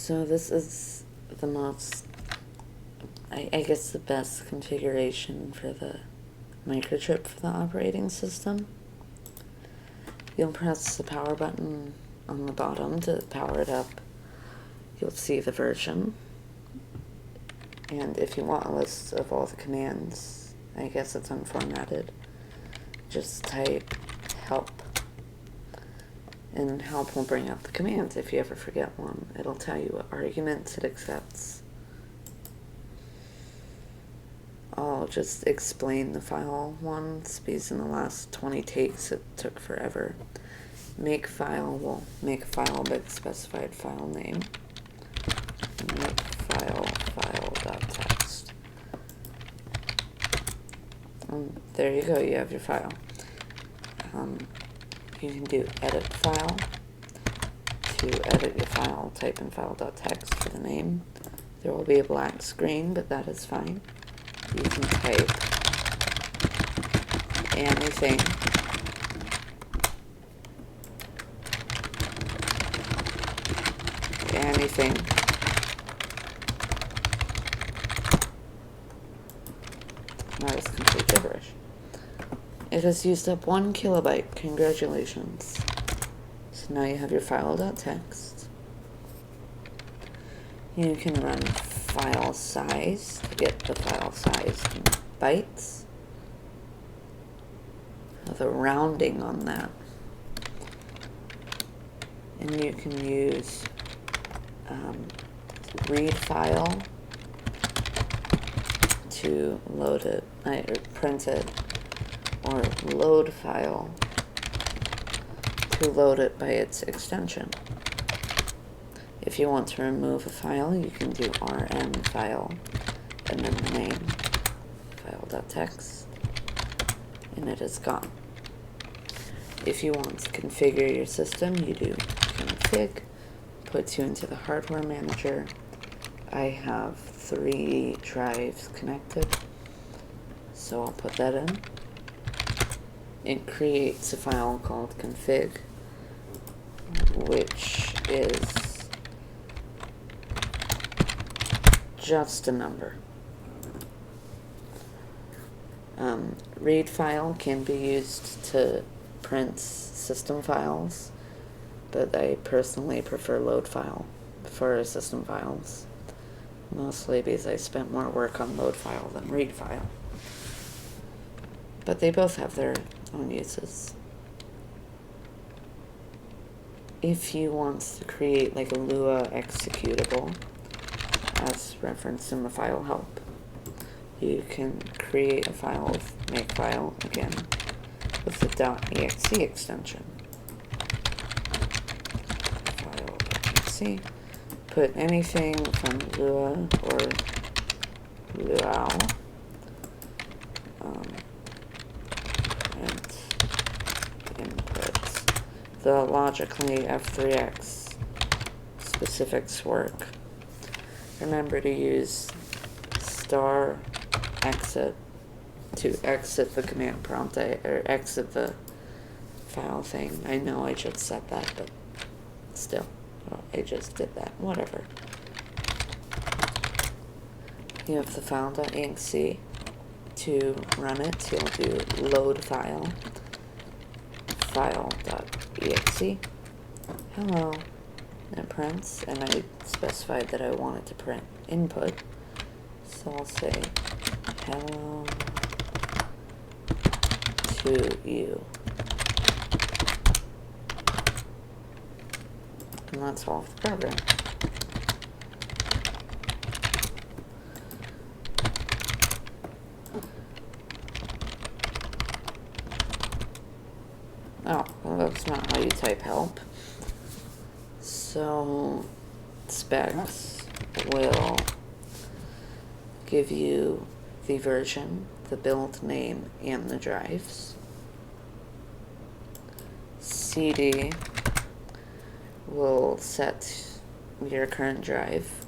So this is the most, I guess the best configuration for the microchip for the operating system. You'll press the power button on the bottom to power it up. You'll see the version. And if you want a list of all the commands, I guess it's unformatted, just type help. And help will bring up the commands. If you ever forget one, it'll tell you what arguments it accepts. I'll just explain the file once, because in the last 20 takes it took forever. Make file will make a file by the specified file name. Make file.txt. There you go, you have your file. You can do edit file. To edit your file, type in file.txt for the name. There will be a black screen, but that is fine. You can type anything. Anything. That is complete gibberish. It has used up 1 kilobyte. Congratulations. So now you have your file.txt. You can run file size to get the file size in bytes. The rounding on that. And you can use read file to load it, or print it, or load file to load it by its extension. If you want to remove a file, you can do rm file and then the name, file.txt, and it is gone. If you want to configure your system, you do config, puts you into the hardware manager. I have 3 drives connected, so I'll put that in. It creates a file called config, which is just a number. Read file can be used to print system files, but I personally prefer load file for system files, mostly because I spent more work on load file than read file. But they both have their own uses. If you want to create like a Lua executable, as referenced in the file help, you can create a file with makefile again with the .exe extension. File.exe. Put anything from Lua or Luau and inputs. The logically F3X specifics work. Remember to use star exit to exit the command prompt, or exit the file thing. I know I just said that, but still, I just did that. Whatever. You have the file.exe. To run it, you'll do load file, file.exe. Hello. It prints, and I specified that I wanted to print input, so I'll say hello to you, and that's all of the program. Oh, well, that's not how you type help. So specs will give you the version, the build name, and the drives. CD will set your current drive.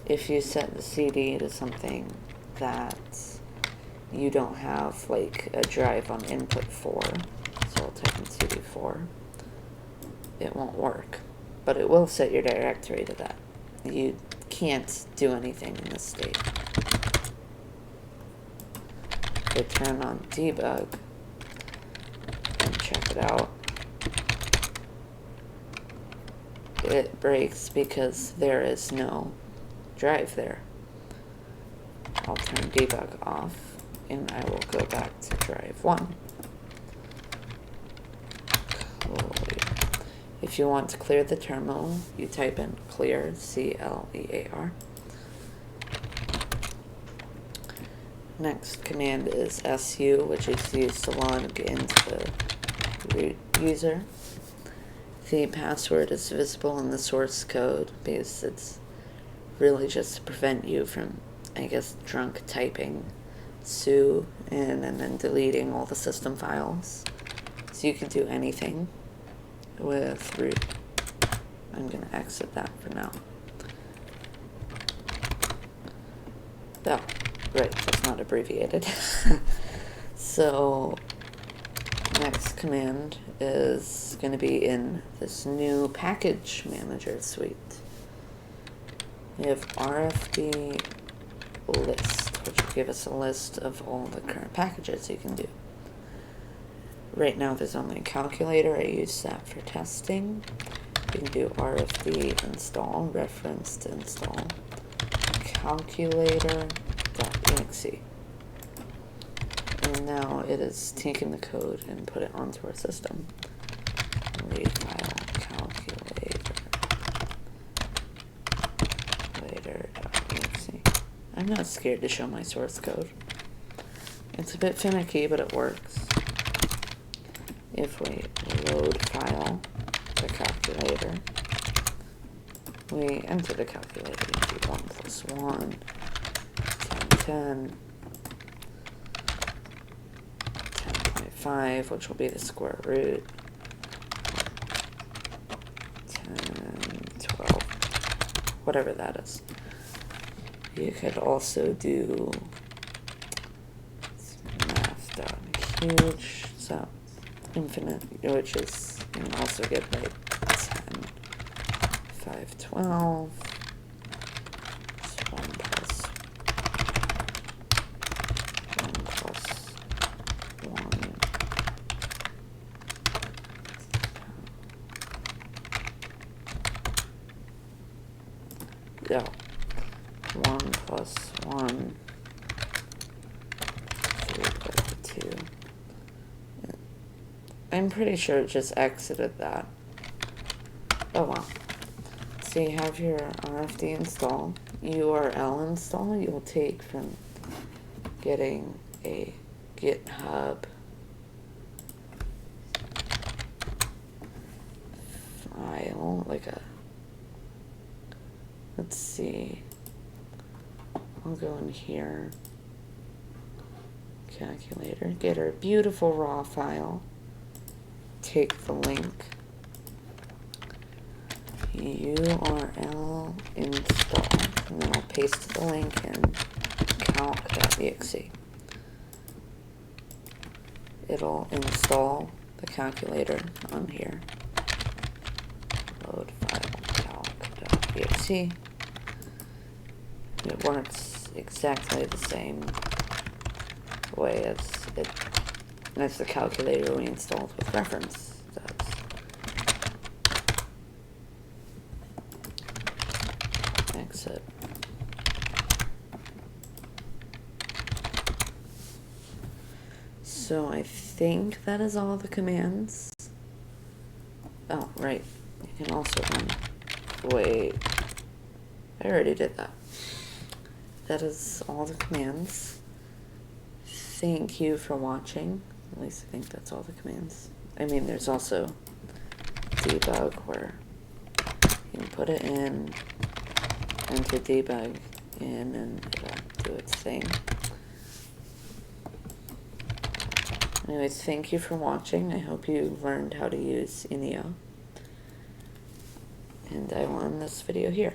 If you set the CD to something that you don't have, like a drive on input 4, so I'll type in CD4, it won't work. but it will set your directory to that. You can't do anything in this state. If I turn on debug and check it out, it breaks because there is no drive there. I'll turn debug off and I will go back to drive 1. If you want to clear the terminal, you type in clear, C-L-E-A-R. Next command is su, which is used to log into the root user. The password is visible in the source code because it's really just to prevent you from, I guess, drunk typing su and then deleting all the system files. So you can do anything with root. I'm going to exit that for now. Oh, right, that's not abbreviated. So, next command is going to be in this new package manager suite. We have RFD list, which will give us a list of all the current packages you can do. Right now there's only a calculator. I use that for testing. You can do RFD install, referenced install, calculator.exe. And now it has taken the code and put it onto our system. Read file calculator.exe. I'm not scared to show my source code. It's a bit finicky, but it works. If we load file, the calculator, we enter the calculator. We do 1 plus 1, 10, 10.5, which will be the square root, 10, 12, whatever that is. You could also do math.huge, so infinite, which is, you can also get like 10, 5, 12, so 1 plus 1. No. 1 plus 1, 3 over 2. I'm pretty sure it just exited that. Oh well. So you have your RFD install, URL install you'll take from getting a GitHub file, like a, let's see, I'll go in here, calculator, get our beautiful raw file, take the link, URL install, and then I'll paste the link in calc.exe. It'll install the calculator on here. Load file calc.exe. It works exactly the same way as the calculator we installed with reference does. Exit. So I think that is all the commands. Oh, right. You can also run. Wait. I already did that. That is all the commands. Thank you for watching. At least I think that's all the commands. I mean, there's also debug where you can put it in, enter debug in, and it'll do its thing. Anyways, thank you for watching. I hope you learned how to use inio. And I will end this video here.